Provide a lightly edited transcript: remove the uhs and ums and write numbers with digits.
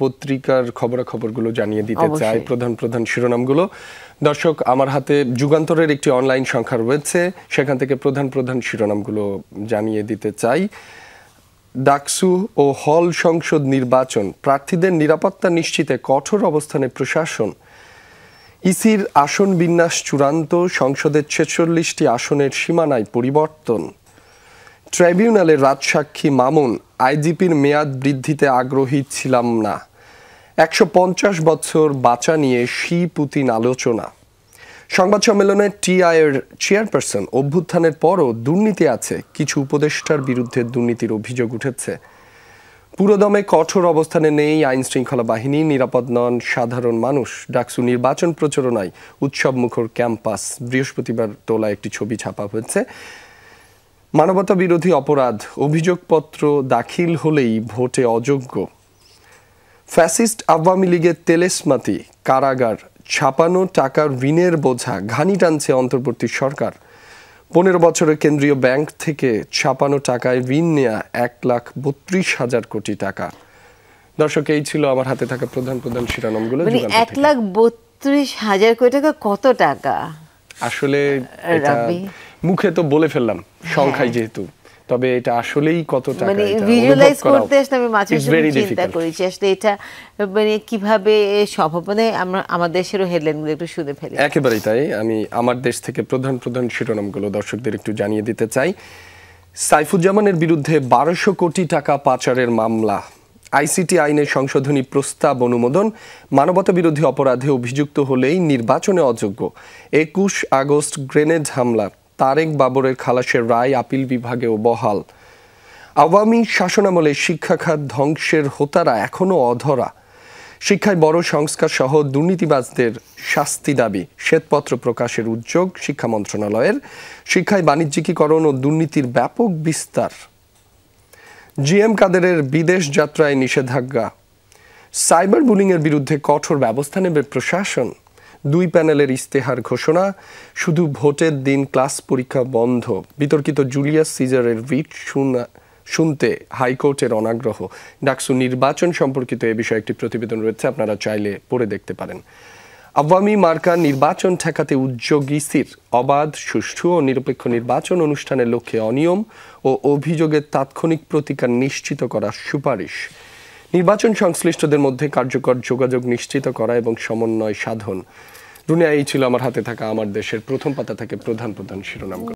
পত্রিকার খবরাখবরগুলো জানিয়ে দিতে চাই, প্রধান শিরোনামগুলো। দর্শক, আমার হাতে যুগান্তরের একটি অনলাইন সংখ্যা রয়েছে, সেখান থেকে প্রধান শিরোনামগুলো জানিয়ে দিতে চাই। ডাকসু ও হল সংসদ নির্বাচন, প্রার্থীদের নিরাপত্তা নিশ্চিতে কঠোর অবস্থানে প্রশাসন। ইসির আসন বিন্যাস চূড়ান্ত, সংসদের ৪৬টি আসনের সীমানায় পরিবর্তন। ট্রাইব্যুনালের রাজসাক্ষী মামুন, আইজিপির মেয়াদ বৃদ্ধিতে আগ্রহী ছিলাম না। ১৫০ বছর বাঁচা নিয়ে শি পুতিন আলোচনা। সংবাদ সম্মেলনে টিআইয়ের চেয়ারপারসন, অভ্যুত্থানের পরও দুর্নীতি আছে, কিছু উপদেষ্টার বিরুদ্ধে দুর্নীতির অভিযোগ উঠেছে। পুরোদমে কঠোর অবস্থানে নেই আইন শৃঙ্খলা বাহিনী, নিরাপদ নন সাধারণ মানুষ। ডাকসু নির্বাচন প্রচারণায় উৎসব মুখর ক্যাম্পাস। বৃহস্পতিবার তোলা একটি ছবি ছাপা হয়েছে। মানবতা বিরোধী অপরাধ, অভিযোগপত্র দাখিল হলেই ভোটে অযোগ্য। ফ্যাসিস্ট আওয়ামী লীগের তেলেসমাতি, কারাগার, ছাপানো টাকার ঋণের বোঝা ঘানি টানছে অন্তর্বর্তী সরকার। ১৫ বছরের কেন্দ্রীয় ব্যাংক থেকে ছাপানো টাকায় ঋণ নেয়া ১,৩২,০০০ কোটি টাকা। দর্শক, এই ছিল আমার হাতে থাকা প্রধান শিরোনামগুলো। ১,৩২,০০০ কোটি টাকা কত টাকা? আসলে মুখে তো বলে ফেললাম সংখ্যায় যেহেতু, তবে এটা আসলেই কত টাকা মানে ভিজুয়ালাইজ করতে আসলে আমি মাঝে মাঝে চিন্তা করেছি আসলে এটা মানে কিভাবে সম্ভব। মানে আমরা আমার দেশেরও হেডলাইনগুলো একটু শুনে ফেলি। একেবারেই তাই। আমি আমার দেশ থেকে প্রধান শিরোনামগুলো দর্শকদের একটু জানিয়ে দিতে চাই। সাইফুজ্জামানের বিরুদ্ধে ১২০০ কোটি টাকা পাচারের মামলা। আইসিটি আইনে সংশোধনী প্রস্তাব অনুমোদন। মানবতা বিরোধী অপরাধে অভিযুক্ত হলেই নির্বাচনে অযোগ্য। ২১ আগস্ট গ্রেনেড হামলা, তারেক বাবরের খালাসের রায় আপিল বিভাগেও বহাল। আওয়ামী শাসনামলে শিক্ষা খাত ধ্বংসের হোতারা এখনও অধরা। শিক্ষায় বড় সংস্কার সহ দুর্নীতিবাজদের শাস্তি দাবি। শ্বেতপত্র প্রকাশের উদ্যোগ শিক্ষা মন্ত্রণালয়ের। শিক্ষায় বাণিজ্যিকীকরণ ও দুর্নীতির ব্যাপক বিস্তার। জিএম কাদেরের বিদেশ যাত্রায় নিষেধাজ্ঞা। সাইবার বুলিংয়ের বিরুদ্ধে কঠোর ব্যবস্থা নেবে প্রশাসন। ২ প্যানেলের ইস্তেহার ঘোষণা। শুধু ভোটের দিন ক্লাস পরীক্ষা বন্ধ। বিতর্কিত জুলিয়াস সিজারের রিট শুনতে হাইকোর্টের অনাগ্রহ। ডাকসু নির্বাচন সম্পর্কিত এ বিষয়ে একটি প্রতিবেদন রয়েছে, আপনারা চাইলে পড়ে দেখতে পারেন। আওয়ামী মার্কা নির্বাচন ঠেকাতে উদ্যোগ ইসির। অবাধ, সুষ্ঠু ও নিরপেক্ষ নির্বাচন অনুষ্ঠানের লক্ষ্যে অনিয়ম ও অভিযোগের তাৎক্ষণিক প্রতিকার নিশ্চিত করার সুপারিশ। নির্বাচন সংশ্লিষ্টদের মধ্যে কার্যকর যোগাযোগ নিশ্চিত করা এবং সমন্বয় সাধন। দুনিয়া, এই ছিল আমার হাতে থাকা আমার দেশের প্রথম পাতা থেকে প্রধান শিরোনাম।